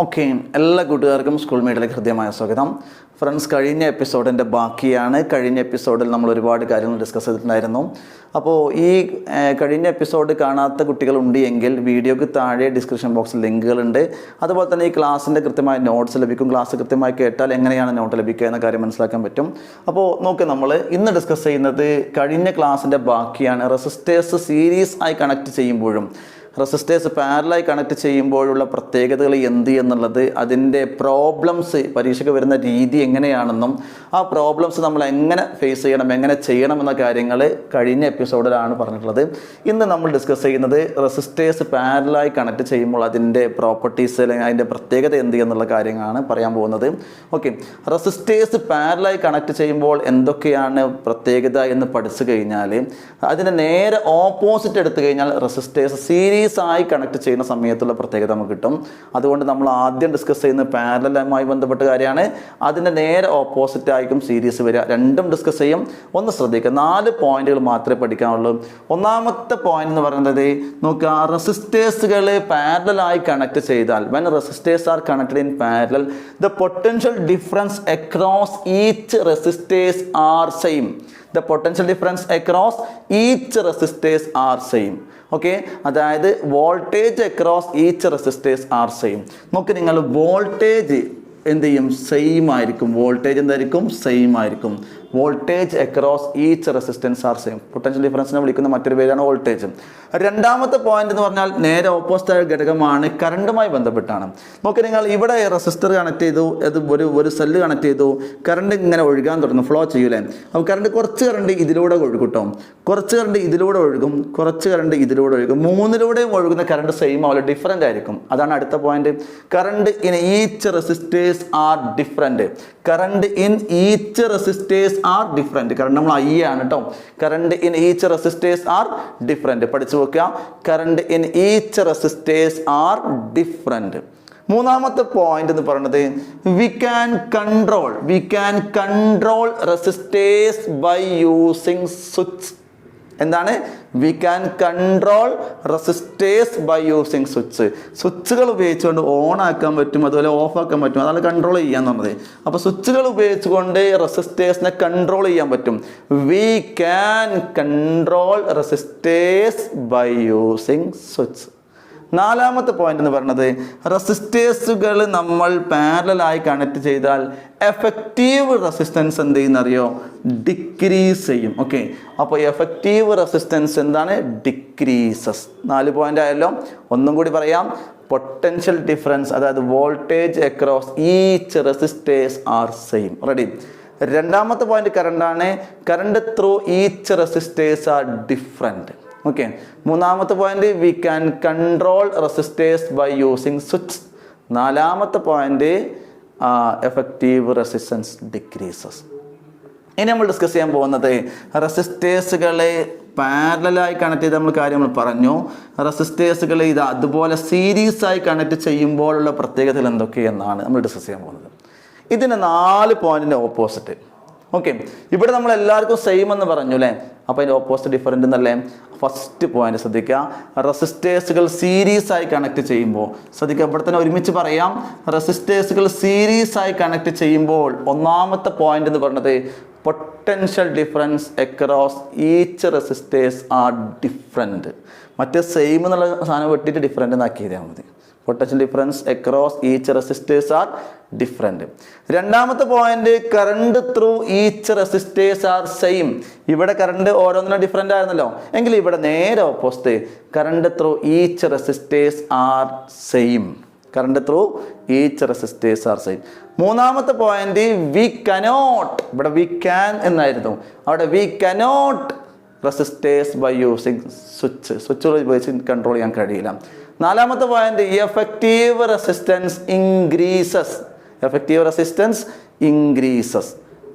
Okay, എല്ലാ കൂട്ടുകാർക്കും school മീഡിയയിലേക്ക് ഹൃദ്യമായ സ്വാഗതം. ഫ്രണ്ട്സ്, കഴിഞ്ഞ എപ്പിസോഡിൻ്റെ ബാക്കിയാണ്. കഴിഞ്ഞ എപ്പിസോഡിൽ നമ്മൾ ഒരുപാട് കാര്യങ്ങൾ ഡിസ്കസ് ചെയ്തിട്ടുണ്ടായിരുന്നു. അപ്പോൾ ഈ കഴിഞ്ഞ എപ്പിസോഡ് കാണാത്ത കുട്ടികളുണ്ട് എങ്കിൽ വീഡിയോക്ക് താഴെ ഡിസ്ക്രിപ്ഷൻ ബോക്സിൽ ലിങ്കുകളുണ്ട്. അതുപോലെ തന്നെ ഈ ക്ലാസ്സിൻ്റെ കൃത്യമായ നോട്ട്സ് ലഭിക്കും. ക്ലാസ് കൃത്യമായി കേട്ടാൽ എങ്ങനെയാണ് നോട്ട് ലഭിക്കുക എന്ന കാര്യം മനസ്സിലാക്കാൻ പറ്റും. അപ്പോൾ നോക്ക്, നമ്മൾ ഇന്ന് ഡിസ്കസ് ചെയ്യുന്നത് കഴിഞ്ഞ ക്ലാസ്സിൻ്റെ ബാക്കിയാണ്. റെസിസ്റ്റേഴ്സ് സീരീസ് ആയി കണക്ട് ചെയ്യുമ്പോഴും റെസിസ്റ്റേഴ്സ് പാരലായി കണക്ട് ചെയ്യുമ്പോഴുള്ള പ്രത്യേകതകൾ എന്ത് എന്നുള്ളത്, അതിൻ്റെ പ്രോബ്ലംസ് പരീക്ഷയ്ക്ക് വരുന്ന രീതി എങ്ങനെയാണെന്നും ആ പ്രോബ്ലംസ് നമ്മൾ എങ്ങനെ ഫേസ് ചെയ്യണം, എങ്ങനെ ചെയ്യണമെന്ന കാര്യങ്ങൾ കഴിഞ്ഞ എപ്പിസോഡിലാണ് പറഞ്ഞിട്ടുള്ളത്. ഇന്ന് നമ്മൾ ഡിസ്കസ് ചെയ്യുന്നത് റെസിസ്റ്റേഴ്സ് പാരലായി കണക്ട് ചെയ്യുമ്പോൾ അതിൻ്റെ പ്രോപ്പർട്ടീസ് അല്ലെങ്കിൽ അതിൻ്റെ പ്രത്യേകത എന്ത് എന്നുള്ള കാര്യങ്ങളാണ് പറയാൻ പോകുന്നത്. ഓക്കെ, റെസിസ്റ്റേഴ്സ് പാരലായി കണക്ട് ചെയ്യുമ്പോൾ എന്തൊക്കെയാണ് പ്രത്യേകത എന്ന് പഠിച്ചു കഴിഞ്ഞാൽ അതിൻ്റെ നേരെ ഓപ്പോസിറ്റ് എടുത്തു കഴിഞ്ഞാൽ റെസിസ്റ്റേഴ്സ് സീരീസ് ആയി കണക്ട് ചെയ്യുന്ന സമയത്തുള്ള പ്രത്യേകത നമുക്ക് കിട്ടും. അതുകൊണ്ട് നമ്മൾ ആദ്യം ഡിസ്കസ് ചെയ്യുന്ന പാരലലുമായി ബന്ധപ്പെട്ട കാര്യമാണ്. അതിൻ്റെ നേരെ ഓപ്പോസിറ്റ് ആയിരിക്കും സീരീസ് വരിക. രണ്ടും ഡിസ്കസ് ചെയ്യും. ഒന്ന് ശ്രദ്ധിക്കുക, 4 പോയിന്റുകൾ മാത്രമേ പഠിക്കാനുള്ളൂ. ഒന്നാമത്തെ പോയിന്റ് എന്ന് പറയുന്നത് നോക്കുക, റെസിസ്റ്റേഴ്സുകൾ പാരലലായി കണക്ട് ചെയ്താൽ, when resistors are connected in parallel, the potential difference across each resistors are same. The potential difference across each resistors are same. Okay, അതായത് voltage across each resistors are same. നോക്ക്, നിങ്ങൾ voltage എന്ത് ചെയ്യും? Same ആയിരിക്കും. Voltage എന്തായിരിക്കും? Same ആയിരിക്കും. Voltage across each resistance are same. Potential ഡിഫറൻസിനെ വിളിക്കുന്ന മറ്റൊരു പേരാണ് വോൾട്ടേജ്. രണ്ടാമത്തെ പോയിന്റ് എന്ന് പറഞ്ഞാൽ നേരെ ഓപ്പോസിറ്റ് ആയ ഘടകമാണ്, കറണ്ടുമായി ബന്ധപ്പെട്ടാണ്. നോക്കി, നിങ്ങൾ ഇവിടെ റെസിസ്റ്റർ കണക്ട് ചെയ്തു, അത് ഒരു സെല്ല് കണക്ട് ചെയ്തു, കറണ്ട് ഇങ്ങനെ ഒഴുകാൻ തുടങ്ങും, ഫ്ലോ ചെയ്യൂലേ. അപ്പോൾ കുറച്ച് കറണ്ട് ഇതിലൂടെ ഒഴുകും, കുറച്ച് കറണ്ട് ഇതിലൂടെ ഒഴുകും, കുറച്ച് കറണ്ട് ഇതിലൂടെ ഒഴുകും. മൂന്നിലൂടെയും ഒഴുകുന്ന കറണ്ട് സെയിം ആവില്ല, ഡിഫറൻ്റ് ആയിരിക്കും. അതാണ് അടുത്ത point. Current in each resistors are different. Current in each resistors are different. Current നമ്മൾ ഐ ആണ് കേട്ടോ. Current in each resistors are different. പഠിച്ചു വെക്കുക, current in each resistors are different. മൂന്നാമത്തെ പോയിന്റ് എന്ന് പറയുന്നത് we can control resistors by using switch. എന്താണ്? We can control resistors by using switch. സ്വിച്ചുകൾ ഉപയോഗിച്ചുകൊണ്ട് ഓൺ ആക്കാൻ പറ്റും, അതുപോലെ ഓഫ് ആക്കാൻ പറ്റും. അതാണ് കൺട്രോൾ ചെയ്യാൻ പറഞ്ഞത്. അപ്പോൾ സ്വിച്ചുകൾ ഉപയോഗിച്ചുകൊണ്ട് റെസിസ്റ്റേഴ്സിനെ കൺട്രോൾ ചെയ്യാൻ പറ്റും. We can control resistors by using switch. നാലാമത്തെ പോയിന്റ് എന്ന് പറയുന്നത് റെസിസ്റ്റേഴ്സുകൾ നമ്മൾ പാരലലായി കണക്ട് ചെയ്താൽ എഫക്റ്റീവ് റെസിസ്റ്റൻസ് എന്ത് ചെയ്യുന്നറിയോ? ഡിക്രീസ് ചെയ്യും. ഓക്കെ, അപ്പോൾ എഫക്റ്റീവ് റെസിസ്റ്റൻസ് എന്താണ്? ഡിക്രീസസ്. 4 പോയിന്റ് ആയല്ലോ. ഒന്നും കൂടി പറയാം. പൊട്ടൻഷ്യൽ ഡിഫറൻസ്, അതായത് voltage across each resistors are same. Ready? രണ്ടാമത്തെ പോയിന്റ് കറണ്ടാണ്. Current through each resistors are different. Okay, മൂന്നാമത്തെ point we can control resistors by using switch. നാലാമത്തെ പോയിന്റ് എഫക്റ്റീവ് റെസിസ്റ്റൻസ് ഡിക്രീസസ്. ഇനി നമ്മൾ ഡിസ്കസ് ചെയ്യാൻ പോകുന്നത് റെസിസ്റ്റേഴ്സുകളെ പാരലലായി കണക്ട് ചെയ്ത് നമ്മൾ കാര്യങ്ങൾ പറഞ്ഞു. റെസിസ്റ്റേഴ്സുകൾ ഇത് അതുപോലെ സീരീസ് ആയി കണക്ട് ചെയ്യുമ്പോഴുള്ള പ്രത്യേകതകൾ എന്തൊക്കെയെന്നാണ് നമ്മൾ ഡിസ്കസ് ചെയ്യാൻ പോകുന്നത്. ഇതിന് 4 പോയിന്റിൻ്റെ ഓപ്പോസിറ്റ്. ഓക്കെ, ഇവിടെ നമ്മൾ എല്ലാവർക്കും സെയിം എന്ന് പറഞ്ഞു അല്ലേ. അപ്പോൾ അതിൻ്റെ ഓപ്പോസിറ്റ് ഡിഫറൻറ്റ് എന്നല്ലേ. ഫസ്റ്റ് പോയിന്റ് ശ്രദ്ധിക്കുക, റെസിസ്റ്റേഴ്സുകൾ സീരീസ് ആയി കണക്ട് ചെയ്യുമ്പോൾ ശ്രദ്ധിക്കുക. ഇവിടെ തന്നെ ഒരുമിച്ച് പറയാം. റെസിസ്റ്റേഴ്സുകൾ സീരീസ് ആയി കണക്ട് ചെയ്യുമ്പോൾ ഒന്നാമത്തെ പോയിന്റ് എന്ന് പറയുന്നത് potential difference across each resistors are different. മറ്റേ സെയിം എന്നുള്ള സാധനം വെട്ടിയിട്ട് ഡിഫറൻറ്റ് എന്നാക്കി ചെയ്താൽ മതി. Potential difference across each resistors are different. രണ്ടാമത്തെ point current through each resistors are same. ഇവിടെ കറണ്ട് ഓരോന്നിനും ഡിഫറൻ്റ് ആയിരുന്നല്ലോ, എങ്കിൽ ഇവിടെ നേരെ opposite current through each resistors are same. Current through each resistors are same. മൂന്നാമത്തെ പോയിന്റ് വി കനോട്ട്. ഇവിടെ we can എന്നായിരുന്നു, അവിടെ we cannot resistors by using switch. സ്വിച്ചുകൾ ഉപയോഗിച്ച് കൺട്രോൾ ചെയ്യാൻ കഴിയില്ല. നാലാമത്തെ point effective resistance increases. Effective resistance increases.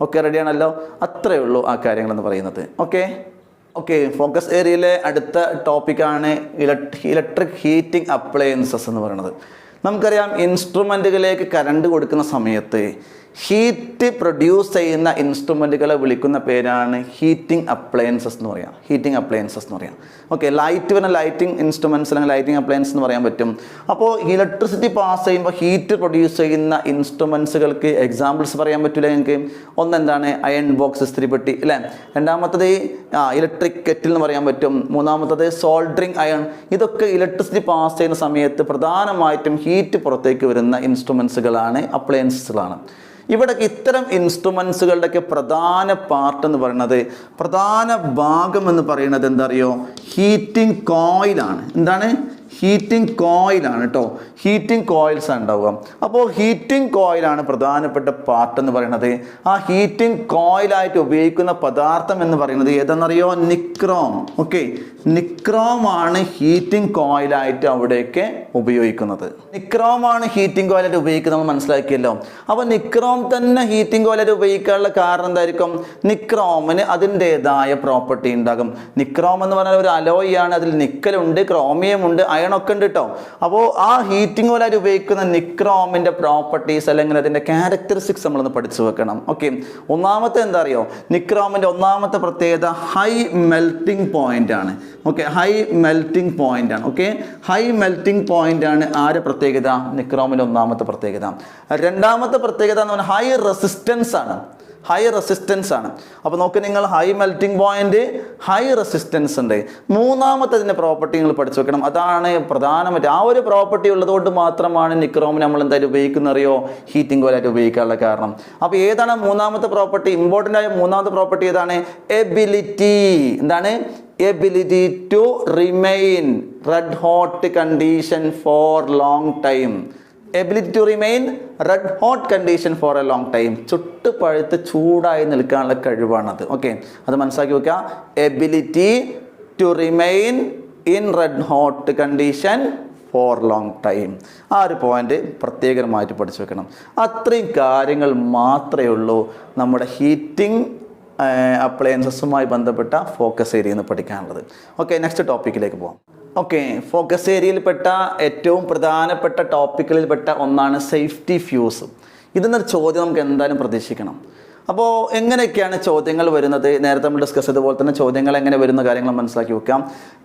Okay, റെഡിയാണല്ലോ. അത്രയേ ഉള്ളൂ ആ കാര്യങ്ങളെന്ന് പറയുന്നത്. ഓക്കെ, ഫോക്കസ് ഏരിയയിലെ അടുത്ത ടോപ്പിക്കാണ് ഇലക്ട്രിക് ഹീറ്റിംഗ് അപ്ലയൻസസ് എന്ന് പറയുന്നത്. നമുക്കറിയാം, ഇൻസ്ട്രുമെൻറ്റുകളിലേക്ക് കറണ്ട് കൊടുക്കുന്ന സമയത്ത് ഹീറ്റ് പ്രൊഡ്യൂസ് ചെയ്യുന്ന ഇൻസ്ട്രുമെൻറ്റുകളെ വിളിക്കുന്ന പേരാണ് ഹീറ്റിംഗ് അപ്ലയൻസസ് എന്ന് പറയാം. ഹീറ്റിംഗ് അപ്ലയൻസസ് എന്ന് പറയാം. ഓക്കെ, ലൈറ്റ് വരുന്ന ലൈറ്റിംഗ് ഇൻസ്ട്രുമെൻറ്റ്സ് അല്ലെങ്കിൽ ലൈറ്റിംഗ് അപ്ലയൻസ് എന്ന് പറയാൻ പറ്റും. അപ്പോൾ ഇലക്ട്രിസിറ്റി പാസ് ചെയ്യുമ്പോൾ ഹീറ്റ് പ്രൊഡ്യൂസ് ചെയ്യുന്ന ഇൻസ്ട്രുമെൻറ്റ്സുകൾക്ക് എക്സാമ്പിൾസ് പറയാൻ പറ്റില്ല നിങ്ങൾക്ക്. ഒന്നെന്താണ് അയൺ ബോക്സ്, ഇസ്തിരിപ്പെട്ടി അല്ലേ. രണ്ടാമത്തത് ഇലക്ട്രിക് കെറ്റിൽ എന്ന് പറയാൻ പറ്റും. മൂന്നാമത്തത് സോൾഡറിങ് അയൺ. ഇതൊക്കെ ഇലക്ട്രിസിറ്റി പാസ് ചെയ്യുന്ന സമയത്ത് പ്രധാനമായിട്ടും ഹീറ്റ് പുറത്തേക്ക് വരുന്ന ഇൻസ്ട്രുമെൻസുകളാണ്, അപ്ലയൻസുകളാണ്. ഇവിടെ ഇത്തരം ഇൻസ്ട്രുമെൻസുകളുടെയൊക്കെ പ്രധാന പാർട്ട് എന്ന് പറയുന്നത്, പ്രധാന ഭാഗം എന്ന് പറയുന്നത് എന്താ അറിയോ, ഹീറ്റിംഗ് കോയിലാണ്. എന്താണ്? ഹീറ്റിംഗ് കോയിലാണ് കേട്ടോ. ഹീറ്റിംഗ് കോയിൽസ് ഉണ്ടാവുക. അപ്പോൾ ഹീറ്റിംഗ് കോയിലാണ് പ്രധാനപ്പെട്ട പാർട്ട് എന്ന് പറയുന്നത്. ആ ഹീറ്റിംഗ് കോയിലായിട്ട് ഉപയോഗിക്കുന്ന പദാർത്ഥം എന്ന് പറയുന്നത് ഏതാണെന്നറിയോ? നിക്രോം. ഓക്കെ, നിക്രോമാണ് ഹീറ്റിംഗ് കോയിലായിട്ട് അവിടെയൊക്കെ ഉപയോഗിക്കുന്നത്. നിക്രോമാണ് ഹീറ്റിംഗ് കോയിലായിട്ട് ഉപയോഗിക്കുന്നത് നമ്മൾ മനസ്സിലാക്കിയല്ലോ. അപ്പോൾ നിക്രോം തന്നെ ഹീറ്റിംഗ് കോയിലായിട്ട് ഉപയോഗിക്കാനുള്ള കാരണം എന്തായിരിക്കും? നിക്രോമിന് അതിൻ്റെതായ പ്രോപ്പർട്ടി ഉണ്ടാകും. നിക്രോം എന്ന് പറഞ്ഞാൽ ഒരു അലോയ് ആണ്. അതിൽ നിക്കലുണ്ട്, ക്രോമിയം ഉണ്ട്, അയണൊക്കെ ഉണ്ട് കേട്ടോ. അപ്പോൾ ആ ഹീറ്റിംഗ് കോയിലായിട്ട് ഉപയോഗിക്കുന്ന നിക്രോമിൻ്റെ പ്രോപ്പർട്ടീസ് അല്ലെങ്കിൽ അതിൻ്റെ ക്യാരക്ടറിസ്റ്റിക്സ് നമ്മളൊന്ന് പഠിച്ചു വെക്കണം. ഓക്കെ, ഒന്നാമത്തെ എന്താ അറിയോ? നിക്രോമിൻ്റെ ഒന്നാമത്തെ പ്രത്യേകത ഹൈ മെൽറ്റിംഗ് പോയിന്റ് ആണ്. ഓക്കെ, ഹൈ മെൽറ്റിംഗ് പോയിന്റ് ആണ്. ഓക്കെ, ഹൈ മെൽറ്റിംഗ് പോയിന്റ് ആണ് ആരുടെ പ്രത്യേകത? നിക്രോമിൻ്റെ ഒന്നാമത്തെ പ്രത്യേകത. രണ്ടാമത്തെ പ്രത്യേകത എന്ന് പറഞ്ഞാൽ ഹൈ റെസിസ്റ്റൻസ് ആണ്. ഹൈ റെസിസ്റ്റൻസ് ആണ്. അപ്പോൾ നോക്ക് നിങ്ങൾ, high melting point, high resistance ഉണ്ട്. മൂന്നാമത്തെ അതിൻ്റെ പ്രോപ്പർട്ടി നിങ്ങൾ പഠിച്ചു വെക്കണം. അതാണ് പ്രധാനമായിട്ട് ആ ഒരു പ്രോപ്പർട്ടി ഉള്ളതുകൊണ്ട് മാത്രമാണ് നിക്രോമിന് നമ്മൾ എന്തായാലും ഉപയോഗിക്കുന്ന അറിയോ? ഹീറ്റിംഗ് കോയിലായിട്ട് ഉപയോഗിക്കാനുള്ള കാരണം. അപ്പോൾ ഏതാണ് മൂന്നാമത്തെ പ്രോപ്പർട്ടി? ഇമ്പോർട്ടൻ്റ് ആയ മൂന്നാമത്തെ പ്രോപ്പർട്ടി ഏതാണ്? എബിലിറ്റി. എന്താണ്? Ability to remain red hot condition for long time. Ability to remain red hot condition for a long time. ചുട്ട് പഴുത്ത് ചൂടായി നിൽക്കാനുള്ള കഴിവാണത്. ഓക്കെ, അത് മനസ്സിലാക്കി വെക്കുക. Ability to remain in red hot condition for long time. ആ ഒരു പോയിന്റ് പ്രത്യേകമായിട്ട് പഠിച്ചു വെക്കണം. അത്രയും കാര്യങ്ങൾ മാത്രമേ ഉള്ളൂ നമ്മുടെ ഹീറ്റിംഗ് അപ്ലയൻസസുമായി ബന്ധപ്പെട്ട ഫോക്കസ് ഏരിയയിൽ നിന്ന് പഠിക്കാനുള്ളത്. ഓക്കെ, നെക്സ്റ്റ് ടോപ്പിക്കിലേക്ക് പോകാം. ഓക്കെ, ഫോക്കസ് ഏരിയയിൽപ്പെട്ട ഏറ്റവും പ്രധാനപ്പെട്ട ടോപ്പിക്കുകളിൽപ്പെട്ട ഒന്നാണ് സേഫ്റ്റി ഫ്യൂസ്. ഇതെന്നൊരു ചോദ്യം നമുക്ക് എന്തായാലും പ്രതീക്ഷിക്കണം. അപ്പോൾ എങ്ങനെയൊക്കെയാണ് ചോദ്യങ്ങൾ വരുന്നത്? നേരത്തെ നമ്മൾ ഡിസ്കസ് ചെയ്തതുപോലെ തന്നെ ചോദ്യങ്ങൾ എങ്ങനെ വരുന്ന കാര്യങ്ങൾ മനസ്സിലാക്കി വെക്കാം.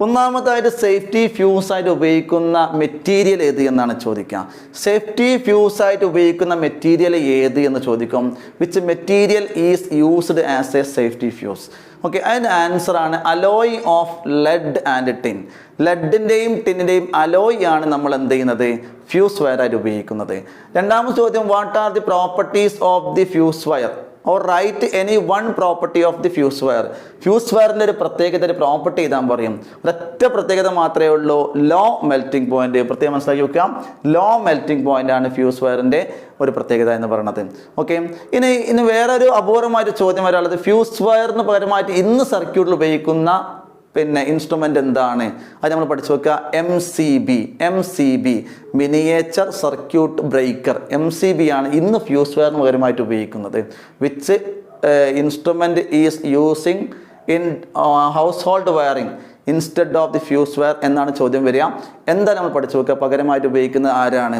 ഒന്നാമതായിട്ട് സേഫ്റ്റി ഫ്യൂസായിട്ട് ഉപയോഗിക്കുന്ന മെറ്റീരിയൽ ഏത് എന്നാണ് ചോദിക്കുക. സേഫ്റ്റി ഫ്യൂസായിട്ട് ഉപയോഗിക്കുന്ന മെറ്റീരിയൽ ഏത് എന്ന് ചോദിക്കും. Which material is used as a safety fuse? Okay, അതിൻ്റെ ആൻസറാണ് alloy of lead and tin. ലെഡിൻ്റെയും ടിന്നിൻ്റെയും അലോയ് ആണ് നമ്മൾ എന്ത് ചെയ്യുന്നത്? ഫ്യൂസ് വയർ ആയിട്ട് ഉപയോഗിക്കുന്നത്. രണ്ടാമത്തെ ചോദ്യം, what are the properties of the fuse wire? Or write any one property of the fuse wire. Fuse വയറിൻ്റെ ഒരു പ്രത്യേകത, ഒരു പ്രോപ്പർട്ടി എഴുതാൻ പറയും. ഒരൊറ്റ പ്രത്യേകത മാത്രമേ ഉള്ളൂ, ലോ മെൽറ്റിംഗ് പോയിന്റ്. പ്രത്യേകം മനസ്സിലാക്കി വെക്കാം, ലോ മെൽറ്റിംഗ് പോയിന്റ് ആണ് ഫ്യൂസ് വയറിൻ്റെ ഒരു പ്രത്യേകത എന്ന് പറയുന്നത്. ഓക്കെ, ഇനി വേറൊരു അപൂർവമായിട്ട് ചോദ്യം വരാനുള്ളത്, ഫ്യൂസ് വയറിന് പകരമായിട്ട് ഇന്ന് സർക്യൂട്ടിൽ ഉപയോഗിക്കുന്ന ഇൻസ്ട്രുമെൻ്റ് എന്താണ്? അത് നമ്മൾ പഠിച്ചു വെക്കുക. MCB miniature circuit breaker. MCB ആണ് ഇന്ന് ഫ്യൂസ് വയറിന് പകരമായിട്ട് ഉപയോഗിക്കുന്നത്. Which instrument is using in house hold wiring instead of the fuse wire എന്നാണ് ചോദ്യം വരിക. എന്താ നമ്മൾ പഠിച്ചു വെക്കുക? പകരമായിട്ട് ഉപയോഗിക്കുന്നത് ആരാണ്?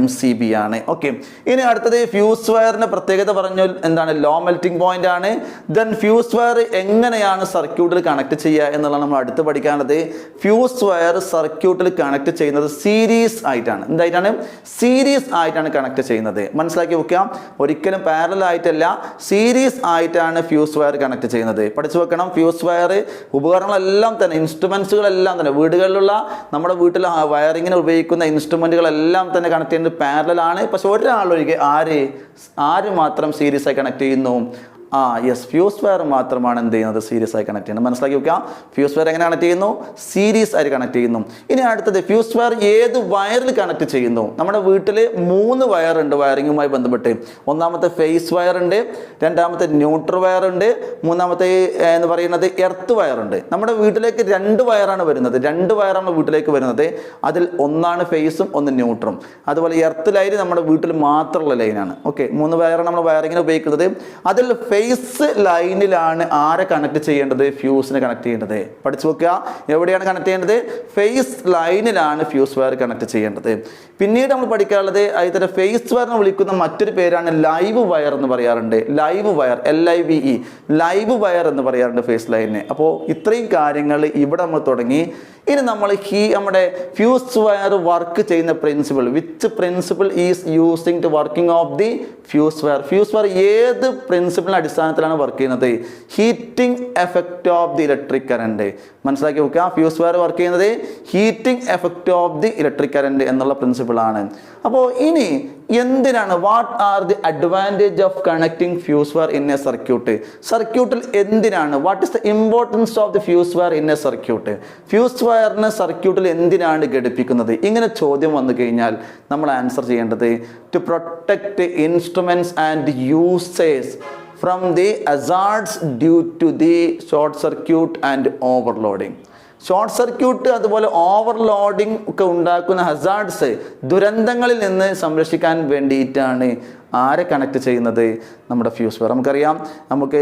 MCB ആണ്. ഓക്കെ, ഇനി അടുത്തത് ഫ്യൂസ് വയറിൻ്റെ പ്രത്യേകത പറഞ്ഞു എന്താണ്? ലോ മെൽറ്റിംഗ് പോയിന്റ് ആണ്. ദെൻ ഫ്യൂസ് വയർ എങ്ങനെയാണ് സർക്യൂട്ടിൽ കണക്ട് ചെയ്യുക എന്നുള്ളത് നമ്മൾ അടുത്ത് പഠിക്കാനുള്ളത്. ഫ്യൂസ് വയർ സർക്യൂട്ടിൽ കണക്ട് ചെയ്യുന്നത് സീരീസ് ആയിട്ടാണ്. എന്തായിട്ടാണ്? സീരീസ് ആയിട്ടാണ് കണക്ട് ചെയ്യുന്നത്. മനസ്സിലാക്കി വെക്കുക, ഒരിക്കലും പാരലൽ ആയിട്ടല്ല, സീരീസ് ആയിട്ടാണ് ഫ്യൂസ് വയർ കണക്ട് ചെയ്യുന്നത്. പഠിച്ചു വെക്കണം. ഫ്യൂസ് വയർ ഉപകരണങ്ങളെല്ലാം തന്നെ, ഇൻസ്ട്രുമെൻസുകളെല്ലാം തന്നെ, വീടുകളിലുള്ള നമ്മുടെ വീട്ടിൽ വയറിങ്ങിന് ഉപയോഗിക്കുന്ന ഇൻസ്ട്രുമെൻറ്റുകളെല്ലാം തന്നെ കണക്ട് ചെയ്യുന്നത് പാരലലാണ്. പക്ഷെ ഒരാളൊഴികെ ആര് മാത്രം സീരീസ് ആയി കണക്ട് ചെയ്യുന്നു? യെസ്, ഫ്യൂസ് വയർ മാത്രമാണ് എന്ത് ചെയ്യുന്നത്? സീരീസ് ആയി കണക്ട് ചെയ്യുന്നത്. മനസ്സിലാക്കി വെക്കാം. ഫ്യൂസ് വയർ എങ്ങനെ കണക്ട് ചെയ്യുന്നു? സീരീസ് ആയി കണക്ട് ചെയ്യുന്നു. ഇനി അടുത്തത്, ഫ്യൂസ് വയർ ഏത് വയറിൽ കണക്ട് ചെയ്യുന്നു? നമ്മുടെ വീട്ടിൽ 3 വയറുണ്ട് വയറിങ്ങുമായി ബന്ധപ്പെട്ട്. ഒന്നാമത്തെ ഫേസ് വയർ ഉണ്ട്, രണ്ടാമത്തെ ന്യൂട്രൽ വയർ ഉണ്ട്, മൂന്നാമത്തെ എന്ന് പറയുന്നത് എർത്ത് വയർ ഉണ്ട്. നമ്മുടെ വീട്ടിലേക്ക് 2 വയറാണ് വരുന്നത്. 2 വയറാണ് വീട്ടിലേക്ക് വരുന്നത്. അതിൽ ഒന്നാണ് ഫേസും ഒന്ന് ന്യൂട്രും. അതുപോലെ എർത്ത് ലൈൻ നമ്മുടെ വീട്ടിൽ മാത്രമുള്ള ലൈനാണ്. ഓക്കെ, 3 വയറാണ് നമ്മൾ വയറിങ്ങിന് ഉപയോഗിക്കുന്നത്. അതിൽ ഫേസ് ലൈനിലാണ് ആരെ കണക്ട് ചെയ്യേണ്ടത്? ഫ്യൂസിനെ കണക്ട് ചെയ്യേണ്ടത്. പഠിച്ചു വെക്കുക, എവിടെയാണ് കണക്ട് ചെയ്യേണ്ടത്? ഫേസ് ലൈനിലാണ് ഫ്യൂസ് വയർ കണക്ട് ചെയ്യേണ്ടത്. പിന്നീട് നമ്മൾ പഠിക്കാനുള്ളത് അതിൽ ഫേസ് വയറിനെ വിളിക്കുന്ന മറ്റൊരു പേരാണ് ലൈവ് വയർ എന്ന് പറയാറുണ്ട്. Live wire, LIVE, live wire എന്ന് പറയാറുണ്ട് ഫേസ് ലൈനിനെ. അപ്പോൾ ഇത്രയും കാര്യങ്ങൾ ഇവിടെ നമ്മൾ തുടങ്ങി. ഇനി നമ്മൾ നമ്മുടെ ഫ്യൂസ് വയർ വർക്ക് ചെയ്യുന്ന principle, which principle is using to working of the fuse wire? Fuse wire ഏത് പ്രിൻസിപ്പിളിന്റെ അടിസ്ഥാനത്തിലാണ് വർക്ക് ചെയ്യുന്നത്? Heating effect of the electric current. മനസ്സിലാക്കി വെക്കുക, ഫ്യൂസ് വയർ വർക്ക് ചെയ്യുന്നത് heating effect of the electric current എന്നുള്ള principle ആണ്. അപ്പോൾ ഇനി എന്തിനാണ്, what are the advantage of connecting fuse wire in a circuit? സർക്യൂട്ടിൽ എന്തിനാണ്, what is the importance of the fuse wire in a circuit? Fuse വയറിനെ സർക്യൂട്ടിൽ എന്തിനാണ് ഘടിപ്പിക്കുന്നത്? ഇങ്ങനെ ചോദ്യം വന്നു കഴിഞ്ഞാൽ നമ്മൾ ആൻസർ ചെയ്യേണ്ടത് to protect instruments and users from the hazards due to the short circuit and overloading. Short circuit അതുപോലെ ഓവർലോഡിങ് ഒക്കെ ഉണ്ടാക്കുന്ന ഹസാർഡ്സ്, ദുരന്തങ്ങളിൽ നിന്ന് സംരക്ഷിക്കാൻ വേണ്ടിയിട്ടാണ് ആരെ കണക്ട് ചെയ്യുന്നത്? നമ്മുടെ ഫ്യൂസ് വയർ. നമുക്കറിയാം, നമുക്ക്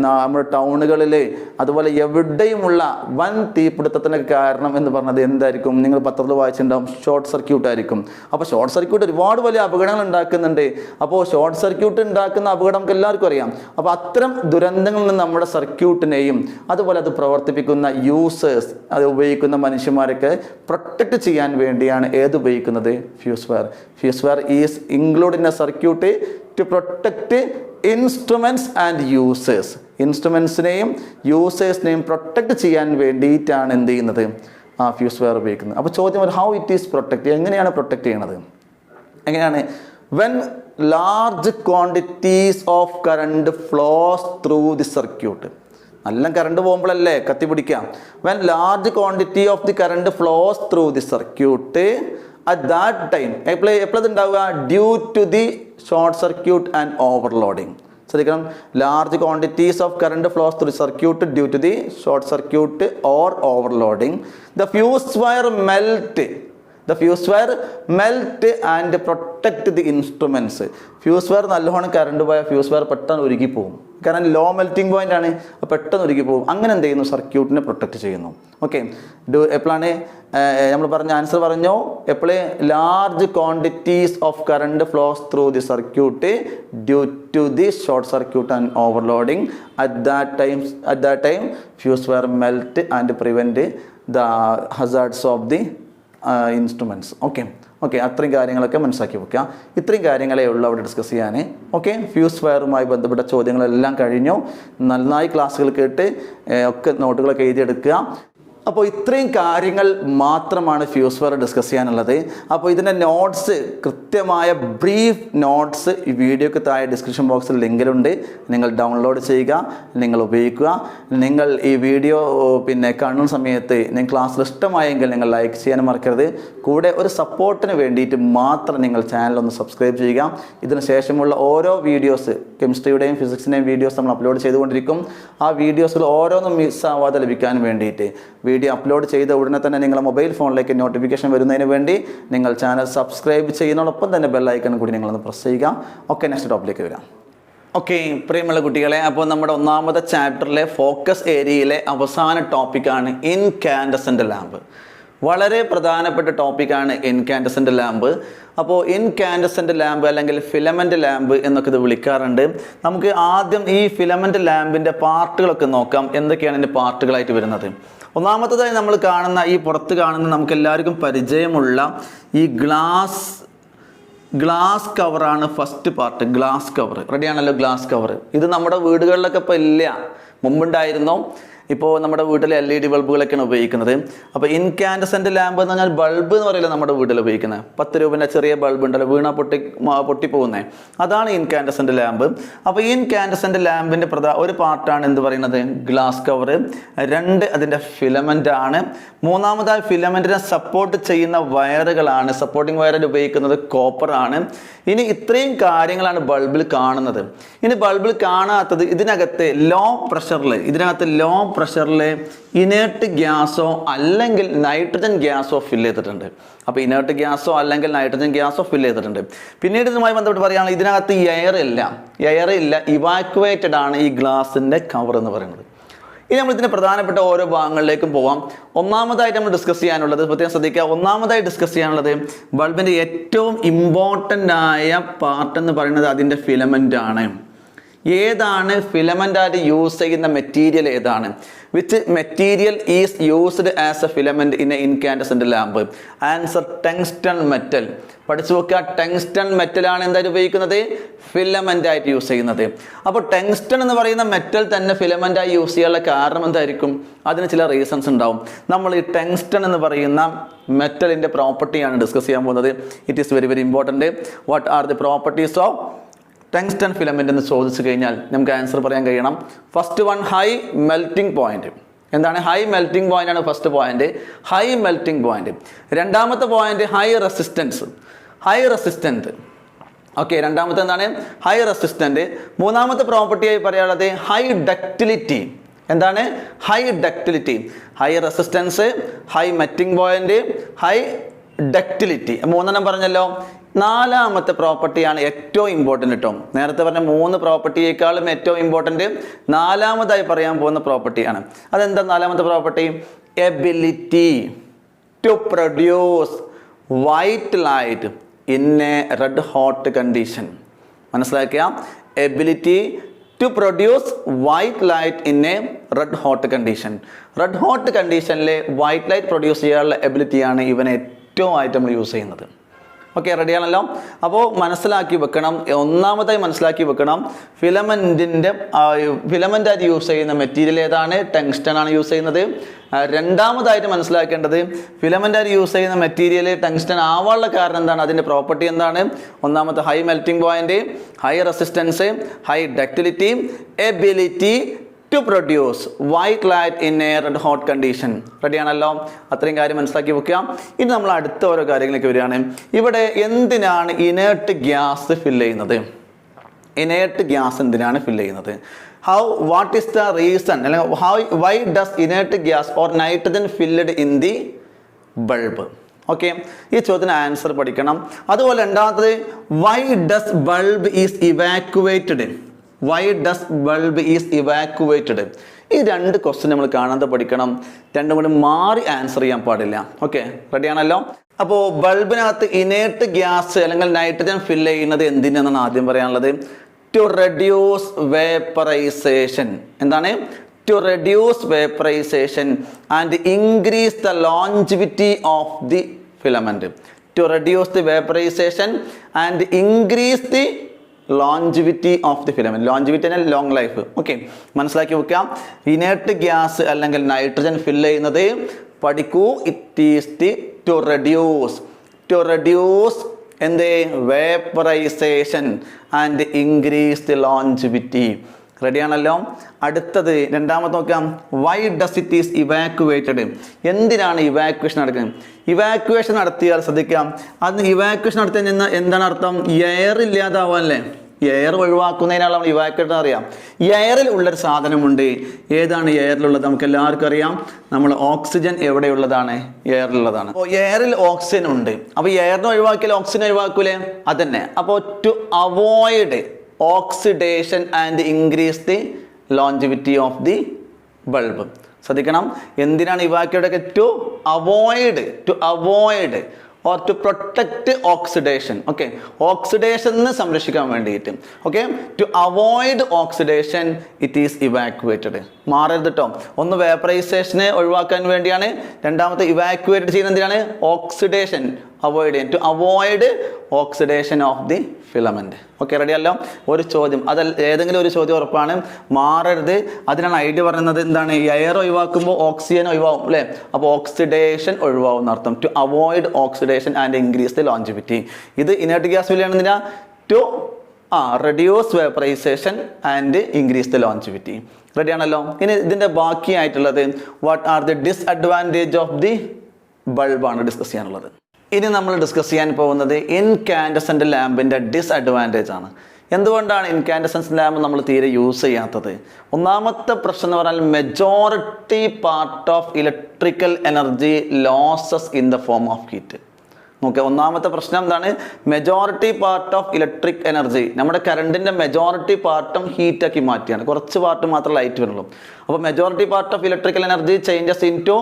നമ്മുടെ ടൗണുകളിൽ അതുപോലെ എവിടെയുമുള്ള വൻ തീപിടുത്തത്തിനൊക്കെ കാരണം എന്ന് പറഞ്ഞത് എന്തായിരിക്കും? നിങ്ങൾ പത്രത്തിൽ വായിച്ചിട്ടുണ്ടാവും, ഷോർട്ട് സർക്യൂട്ട് ആയിരിക്കും. അപ്പോൾ ഷോർട്ട് സർക്യൂട്ട് ഒരുപാട് വലിയ അപകടങ്ങൾ ഉണ്ടാക്കുന്നുണ്ട്. അപ്പോൾ ഷോർട്ട് സർക്യൂട്ട് ഉണ്ടാക്കുന്ന അപകടം നമുക്ക് എല്ലാവർക്കും അറിയാം. അപ്പോൾ അത്തരം ദുരന്തങ്ങളിൽ നിന്ന് നമ്മുടെ സർക്യൂട്ടിനെയും അതുപോലെ അത് പ്രവർത്തിപ്പിക്കുന്ന യൂസേഴ്സ്, അത് ഉപയോഗിക്കുന്ന മനുഷ്യന്മാരൊക്കെ പ്രൊട്ടക്റ്റ് ചെയ്യാൻ വേണ്ടിയാണ് ഏത് ഉപയോഗിക്കുന്നത്? Fuse wire. Fuse wire is include in a circuit to protect instruments and users. ഇൻസ്ട്രുമെന്റ്സിനെയും യൂസേഴ്സിനെയും പ്രൊട്ടക്റ്റ് ചെയ്യാൻ വേണ്ടിയിട്ടാണ് എന്ത് ചെയ്യുന്നത്? ഫ്യൂസ് വയർ ഉപയോഗിക്കുന്നത്. അപ്പോൾ ചോദ്യം ഒരു, ഹൗ ഇറ്റ് ഈസ് പ്രൊട്ടക്റ്റ്? എങ്ങനെയാണ് പ്രൊട്ടക്റ്റ് ചെയ്യണത്? എങ്ങനെയാണ്? When large quantities of current flows through the circuit. നല്ല കറണ്ട് പോകുമ്പോഴല്ലേ കത്തി പിടിക്കാം. When large quantity of the current flows through the circuit at that time എപ്പോഴത് ഉണ്ടാവുക? Due to the short circuit and overloading. ശ്രദ്ധിക്കണം, large quantities of current flows through circuit due to the short circuit or overloading. The fuse wire melt and protect the instruments. Fuse wire നല്ലോണം current പോയാൽ fuse wire പെട്ടെന്ന് ഉരുകി പോകും. കാരണം low melting point ആണ്, പെട്ടെന്ന് ഉരുകി പോകും. അങ്ങനെ എന്ത് ചെയ്യുന്നു? സർക്യൂട്ടിനെ പ്രൊട്ടക്ട് ചെയ്യുന്നു. ഓക്കെ, എപ്പോഴാണ് നമ്മൾ പറഞ്ഞ ആൻസർ പറഞ്ഞു? എപ്പോഴേ large quantities of current flows through the circuit due to the short circuit and overloading. At that time fuse wire melt and prevent the hazards of the instruments. Okay, അത്രയും കാര്യങ്ങളൊക്കെ മനസ്സിലാക്കി വെക്കുക. ഇത്രയും കാര്യങ്ങളേ ഉള്ളൂ അവിടെ ഡിസ്കസ് ചെയ്യാൻ. ഓക്കെ, ഫ്യൂസ് വയറുമായി ബന്ധപ്പെട്ട ചോദ്യങ്ങളെല്ലാം കഴിഞ്ഞു. നന്നായി ക്ലാസ്സുകൾ കേട്ട് ഒക്കെ നോട്ടുകളൊക്കെ എഴുതിയെടുക്കുക. അപ്പോൾ ഇത്രയും കാര്യങ്ങൾ മാത്രമാണ് ഫ്യൂസ് വയർ ഡിസ്കസ് ചെയ്യാനുള്ളത്. അപ്പോൾ ഇതിൻ്റെ നോട്ട്സ്, കൃത്യമായ ബ്രീഫ് നോട്ട്സ് ഈ വീഡിയോക്ക് താഴെ ഡിസ്ക്രിപ്ഷൻ ബോക്സിൽ ലിങ്കിലുണ്ട്. നിങ്ങൾ ഡൗൺലോഡ് ചെയ്യുക, നിങ്ങൾ ഉപയോഗിക്കുക. നിങ്ങൾ ഈ വീഡിയോ കാണുന്ന സമയത്ത് നിങ്ങൾ ക്ലാസ്സിൽ ഇഷ്ടമായെങ്കിൽ നിങ്ങൾ ലൈക്ക് ചെയ്യാൻ മറക്കരുത്. കൂടെ ഒരു സപ്പോർട്ടിന് വേണ്ടിയിട്ട് മാത്രം നിങ്ങൾ ചാനലൊന്ന് സബ്സ്ക്രൈബ് ചെയ്യുക. ഇതിന് ശേഷമുള്ള ഓരോ വീഡിയോസ്, കെമിസ്ട്രിയുടെയും ഫിസിക്സിൻ്റെയും വീഡിയോസ് നമ്മൾ അപ്ലോഡ് ചെയ്തുകൊണ്ടിരിക്കും. ആ വീഡിയോസിൽ ഓരോന്നും മിസ്സാവാതെ ലഭിക്കാൻ വേണ്ടിയിട്ട് വീഡിയോ അപ്ലോഡ് ചെയ്ത ഉടനെ തന്നെ നിങ്ങളുടെ മൊബൈൽ ഫോണിലേക്ക് നോട്ടിഫിക്കേഷൻ വരുന്നതിന് വേണ്ടി നിങ്ങൾ ചാനൽ സബ്സ്ക്രൈബ് ചെയ്യുന്നതോടൊപ്പം തന്നെ ബെൽ ഐക്കൺ കൂടി നിങ്ങളൊന്ന് പ്രസ് ചെയ്യുക. ഓക്കെ, നെക്സ്റ്റ് ടോപ്പിലേക്ക് വരാം. ഓക്കെ, പ്രിയമുള്ള കുട്ടികളെ, അപ്പോൾ നമ്മുടെ ഒന്നാമത്തെ ചാപ്റ്ററിലെ ഫോക്കസ് ഏരിയയിലെ അവസാന ടോപ്പിക്കാണ് ഇൻകാൻഡസെൻ്റ് ലാമ്പ്. വളരെ പ്രധാനപ്പെട്ട ടോപ്പിക്കാണ് ഇൻകാൻഡസെൻ്റ് ലാമ്പ്. അപ്പോൾ ഇൻകാൻഡസെൻ്റ് ലാമ്പ് അല്ലെങ്കിൽ ഫിലമെൻ്റ് ലാമ്പ് എന്നൊക്കെ ഇത് വിളിക്കാറുണ്ട്. നമുക്ക് ആദ്യം ഈ ഫിലമെൻ്റ് ലാമ്പിൻ്റെ പാർട്ടുകളൊക്കെ നോക്കാം. എന്തൊക്കെയാണ് ഇതിൻ്റെ പാർട്ടുകളായിട്ട് വരുന്നത്? ഒന്നാമത്തേതായി നമ്മൾ കാണുന്ന ഈ പുറത്ത് കാണുന്ന നമുക്ക് എല്ലാവർക്കും പരിചയമുള്ള ഈ ഗ്ലാസ് കവറാണ് ഫസ്റ്റ് പാർട്ട്. ഗ്ലാസ് കവർ റെഡിയാണല്ലോ. ഗ്ലാസ് കവർ ഇത് നമ്മുടെ വീടുകളിലൊക്കെ ഇപ്പോൾ ഇല്ല, മുമ്പുണ്ടായിരുന്നു. ഇപ്പോൾ നമ്മുടെ വീട്ടിൽ LED ബൾബുകളൊക്കെയാണ് ഉപയോഗിക്കുന്നത്. അപ്പോൾ ഇൻകാൻഡസെൻ്റ് ലാമ്പ് എന്ന് പറഞ്ഞാൽ ബൾബ് എന്ന് പറയില്ല നമ്മുടെ വീട്ടിൽ ഉപയോഗിക്കുന്നത്. 10 രൂപേൻ്റെ ചെറിയ ബൾബ് ഉണ്ടല്ലോ, വീണ പൊട്ടിപ്പോകുന്നത്, അതാണ് ഇൻകാൻഡസെൻ്റ് ലാമ്പ്. അപ്പോൾ ഈ ഇൻകാൻഡസെൻ്റ് ലാമ്പിൻ്റെ ഒരു പാർട്ടാണ് എന്ത് പറയുന്നത്? Glass cover. 2 അതിൻ്റെ ഫിലമെൻ്റ് ആണ്. മൂന്നാമതായി ഫിലമെൻറ്റിനെ സപ്പോർട്ട് ചെയ്യുന്ന വയറുകളാണ്. സപ്പോർട്ടിങ് വയറിൽ ഉപയോഗിക്കുന്നത് കോപ്പർ ആണ്. ഇനി ഇത്രയും കാര്യങ്ങളാണ് ബൾബിൽ കാണുന്നത്. ഇനി ബൾബിൽ കാണാത്തത് ഇതിനകത്ത് ലോ പ്രഷറിൽ ഇനേർട്ട് ഗ്യാസോ അല്ലെങ്കിൽ നൈട്രജൻ ഗ്യാസോ ഫില്ല് ചെയ്തിട്ടുണ്ട്. അപ്പോൾ ഇനേർട്ട് ഗ്യാസോ അല്ലെങ്കിൽ നൈട്രജൻ ഗ്യാസോ ഫില്ല് ചെയ്തിട്ടുണ്ട്. പിന്നീട് ഇതുമായി ബന്ധപ്പെട്ട് പറയുകയാണെങ്കിൽ ഇതിനകത്ത് എയർ ഇല്ല, ഇവാക്യുവേറ്റഡ് ആണ് ഈ ഗ്ലാസിൻ്റെ കവർ എന്ന് പറയുന്നത്. ഇനി നമ്മൾ ഇതിൻ്റെ പ്രധാനപ്പെട്ട ഓരോ ഭാഗങ്ങളിലേക്കും പോവാം. ഒന്നാമതായിട്ട് നമ്മൾ ഡിസ്കസ് ചെയ്യാനുള്ളത്, പ്രത്യേകം ശ്രദ്ധിക്കുക, ഒന്നാമതായി ഡിസ്കസ് ചെയ്യാനുള്ളത് ബൾബിൻ്റെ ഏറ്റവും ഇമ്പോർട്ടൻ്റ് ആയ പാർട്ട് എന്ന് പറയുന്നത് അതിൻ്റെ ഫിലമെൻ്റ് ആണ്. ഏതാണ് ഫിലമെൻ്റായിട്ട് യൂസ് ചെയ്യുന്ന മെറ്റീരിയൽ ഏതാണ്? Which material is used as A filament in A incandescent lamp? Answer tungsten metal. പഠിച്ചു നോക്കുക, ടങ്സ്റ്റൺ മെറ്റലാണ് എന്തായിട്ട് ഉപയോഗിക്കുന്നത്? ഫിലമെൻ്റ് ആയിട്ട് യൂസ് ചെയ്യുന്നത്. അപ്പോൾ ടങ്സ്റ്റൺ എന്ന് പറയുന്ന മെറ്റൽ തന്നെ ഫിലമെൻ്റായി യൂസ് ചെയ്യാനുള്ള കാരണം എന്തായിരിക്കും? അതിന് ചില റീസൺസ് ഉണ്ടാവും. നമ്മൾ ഈ ടങ്സ്റ്റൺ എന്ന് പറയുന്ന മെറ്റലിൻ്റെ പ്രോപ്പർട്ടിയാണ് ഡിസ്കസ് ചെയ്യാൻ പോകുന്നത്. It is very important. What are the properties of tungsten filament എന്ന് ചോദിച്ചു കഴിഞ്ഞാൽ നമുക്ക് ആൻസർ പറയാൻ കഴിയണം. First one, high melting point. എന്താണ് ഹൈ മെൽറ്റിംഗ് പോയിന്റ്? ആണ് first point, high melting point. രണ്ടാമത്തെ പോയിന്റ് ഹൈ റെസിസ്റ്റൻറ്റ്. ഓക്കെ, രണ്ടാമത്തെ എന്താണ്? High resistant. മൂന്നാമത്തെ പ്രോപ്പർട്ടിയായി പറയാനുള്ളത് ഹൈ ഡക്റ്റിലിറ്റി. എന്താണ്? High ductility. High resistance, high melting point, high ductility. മൂന്നെണ്ണം പറഞ്ഞല്ലോ. നാലാമത്തെ പ്രോപ്പർട്ടിയാണ് ഏറ്റവും ഇമ്പോർട്ടൻ്റ് കേട്ടോ. നേരത്തെ പറഞ്ഞ 3 പ്രോപ്പർട്ടിയേക്കാളും ഏറ്റവും ഇമ്പോർട്ടൻ്റ് നാലാമതായി പറയാൻ പോകുന്ന പ്രോപ്പർട്ടിയാണ്. അതെന്താ നാലാമത്തെ property? Ability to produce white light in a red hot condition. മനസ്സിലാക്കുക, ability to produce white light in a red hot condition. Red hot കണ്ടീഷനിൽ വൈറ്റ് ലൈറ്റ് പ്രൊഡ്യൂസ് ചെയ്യാനുള്ള എബിലിറ്റിയാണ് ഇവൻ ഏറ്റവും ആയിട്ട് നമ്മൾ യൂസ് ചെയ്യുന്നത്. ഓക്കെ, റെഡിയാണല്ലോ. അപ്പോൾ മനസ്സിലാക്കി വെക്കണം, ഒന്നാമതായി മനസ്സിലാക്കി വെക്കണം, ഫിലമെൻ്റായിട്ട് യൂസ് ചെയ്യുന്ന മെറ്റീരിയൽ ഏതാണ്? ടങ്സ്റ്റൺ ആണ് യൂസ് ചെയ്യുന്നത്. രണ്ടാമതായിട്ട് മനസ്സിലാക്കേണ്ടത് ഫിലമെൻ്റായിട്ട് യൂസ് ചെയ്യുന്ന മെറ്റീരിയൽ ടങ്സ്റ്റൺ ആവാനുള്ള കാരണം എന്താണ്? അതിൻ്റെ പ്രോപ്പർട്ടി എന്താണ്? ഒന്നാമത്തെ high melting point, high resistance, high ductility, ability to produce white light in a red hot condition. റെഡിയാണല്ലോ. അത്രയും കാര്യം മനസ്സിലാക്കി വെക്കുക. ഇനി നമ്മൾ അടുത്ത ഓരോ കാര്യങ്ങളിലേക്ക് വരികയാണ്. ഇവിടെ എന്തിനാണ് ഇനേർട്ട് ഗ്യാസ് ഫില്ല് ചെയ്യുന്നത്? ഇനേർട്ട് ഗ്യാസ് എന്തിനാണ് ഫില്ല് ചെയ്യുന്നത്? വാട്ട് ഈസ് ദ റീസൺ, അല്ലെങ്കിൽ why does inert gas or nitrogen filled in the bulb? Okay, ഈ ചോദ്യത്തിന് ആൻസർ പഠിക്കണം. അതുപോലെ രണ്ടാമത്തത്, why does bulb is evacuated? Why does bulb is evacuated? ഈ 2 ക്വസ്റ്റ്യൻ നമ്മൾ കാണാതെ പഠിക്കണം. രണ്ടും കൂടി മാറി ആൻസർ ചെയ്യാൻ പാടില്ല. ഓക്കെ, റെഡിയാണല്ലോ. അപ്പോൾ ബൾബിനകത്ത് ഇനേർട്ട് ഗ്യാസ് അല്ലെങ്കിൽ നൈട്രജൻ ഫില്ല് ചെയ്യുന്നത് എന്തിനാണെന്നാണ് ആദ്യം പറയാനുള്ളത്. To reduce vaporization. എന്താണ്? To reduce vaporization and increase the longevity of the filament. To reduce the vaporization and increase the longevity of the filament. Longevity എന്നാൽ ലോങ് ലൈഫ്. ഓക്കെ, മനസ്സിലാക്കി വെക്കാം. Inert gas അല്ലെങ്കിൽ nitrogen fill ചെയ്യുന്നത് പഠിക്കൂ. It is the to reduce എന്ത്? Vaporization and increase the longevity. റെഡിയാണല്ലോ. അടുത്തത് രണ്ടാമത് നോക്കാം. Why does it is evacuated? എന്തിനാണ് ഇവാക്യുവേഷൻ നടക്കുന്നത്? ഇവാക്യുവേഷൻ നടത്തിയാൽ ശ്രദ്ധിക്കാം, അത് ഇവാക്യുവേഷൻ നടത്തിയാൽ എന്താണ് അർത്ഥം? എയർ ഇല്ലാതാവാനല്ലേ? എയർ ഒഴിവാക്കുന്നതിനാണ് നമ്മൾ ഇവാക്യുവേറ്റ് അറിയാം. എയറിൽ ഉള്ളൊരു സാധനമുണ്ട്. ഏതാണ് എയറിലുള്ളത്? നമുക്ക് എല്ലാവർക്കും അറിയാം. നമ്മൾ ഓക്സിജൻ എവിടെയുള്ളതാണ്? എയറിലുള്ളതാണ്. അപ്പോൾ എയറിൽ ഓക്സിജൻ ഉണ്ട്. അപ്പോൾ എയറിനെ ഒഴിവാക്കിയാൽ ഓക്സിജൻ ഒഴിവാക്കൂലേ? അതന്നെ. അപ്പോൾ to avoid oxidation and increase the longevity of the bulb. ശ്രദ്ധിക്കണം, എന്തിനാണ് evacuate? To avoid or to protect oxidation. Okay, ഓക്സിഡേഷന് സംരക്ഷിക്കാൻ വേണ്ടിയിട്ട്. Okay, to avoid oxidation it is evacuated. മാറരുത് കേട്ടോ. ഒന്ന് വേപ്പറൈസേഷനെ ഒഴിവാക്കാൻ വേണ്ടിയാണ്. രണ്ടാമത്തെ ഇവാക്യുവേറ്റ് ചെയ്യുന്നത് എന്തിനാണ്? ഓക്സിഡേഷൻ അവോയ്ഡ് ചെയ്യാൻ. To avoid oxidation of the filament. Okay, റെഡിയല്ലോ. ഒരു ചോദ്യം, ഏതെങ്കിലും ഒരു ചോദ്യം ഉറപ്പാണ്, മാറരുത്. അതിനാണ് ഐഡിയ പറയുന്നത്. എന്താണ്? എയർ ഒഴിവാക്കുമ്പോൾ ഓക്സിജൻ ഒഴിവാകും അല്ലേ? അപ്പോൾ ഓക്സിഡേഷൻ ഒഴിവാകും എന്നർത്ഥം. To avoid oxidation and increase the longevity. ഇത് inert gas fill to reduce vaporization and increase the longevity. റെഡിയാണല്ലോ. ഇനി ഇതിൻ്റെ ബാക്കിയായിട്ടുള്ളത് what are the disadvantage of the ബൾബാണ് ഡിസ്കസ് ചെയ്യാനുള്ളത്. ഇനി നമ്മൾ ഡിസ്കസ് ചെയ്യാൻ പോകുന്നത് ഇൻകാൻഡസെൻ്റ് ലാമ്പിൻ്റെ ഡിസ്അഡ്വാൻറ്റേജ് ആണ്. എന്തുകൊണ്ടാണ് ഇൻകാൻഡസൻസ് ലാമ്പ് നമ്മൾ തീരെ യൂസ് ചെയ്യാത്തത്? ഒന്നാമത്തെ പ്രശ്നം എന്ന് പറഞ്ഞാൽ majority part of electrical energy losses in the form of heat. നോക്കുക, ഒന്നാമത്തെ പ്രശ്നം എന്താണ്? Majority part of electric energy, നമ്മുടെ കറണ്ടിൻ്റെ മെജോറിറ്റി പാർട്ടും ഹീറ്റാക്കി മാറ്റിയാണ്, കുറച്ച് പാർട്ട് മാത്രം ലൈറ്റ് വരുള്ളൂ. അപ്പോൾ majority part of electrical energy changes in to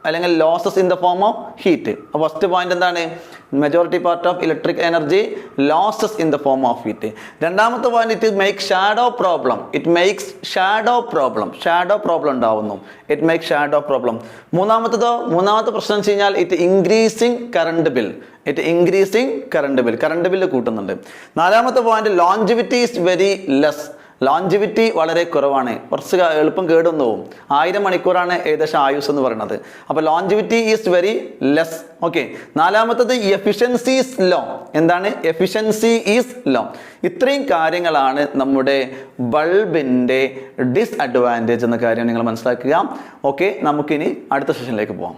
അല്ലെങ്കിൽ losses in the form of heat. അപ്പോൾ ഫസ്റ്റ് പോയിന്റ് എന്താണ്? Majority part of electric energy losses in the form of heat. രണ്ടാമത്തെ point, it make shadow problem. It makes shadow problem. Shadow problem ഉണ്ടാവുന്നു. It make shadow problem. മൂന്നാമത്തെ പ്രശ്നം വെച്ച് കഴിഞ്ഞാൽ it increasing current bill. It increasing current bill. Current bill കൂട്ടുന്നുണ്ട്. നാലാമത്തെ point, longevity is very less. Longevity വളരെ കുറവാണ്, കുറച്ച് എളുപ്പം കേടൊന്നു പോകും. 1000 മണിക്കൂറാണ് ഏകദേശം ആയുസ് എന്ന് പറയുന്നത്. അപ്പോൾ longevity is very less. Okay. നാലാമത്തത് എഫിഷ്യൻസി ഈസ് ലോ. എന്താണ്? Efficiency is low. ഇത്രയും കാര്യങ്ങളാണ് നമ്മുടെ ബൾബിൻ്റെ ഡിസ്അഡ്വാൻറ്റേജ് എന്ന കാര്യം നിങ്ങൾ മനസ്സിലാക്കുക. ഓക്കെ, നമുക്കിനി അടുത്ത സെഷനിലേക്ക് പോകാം.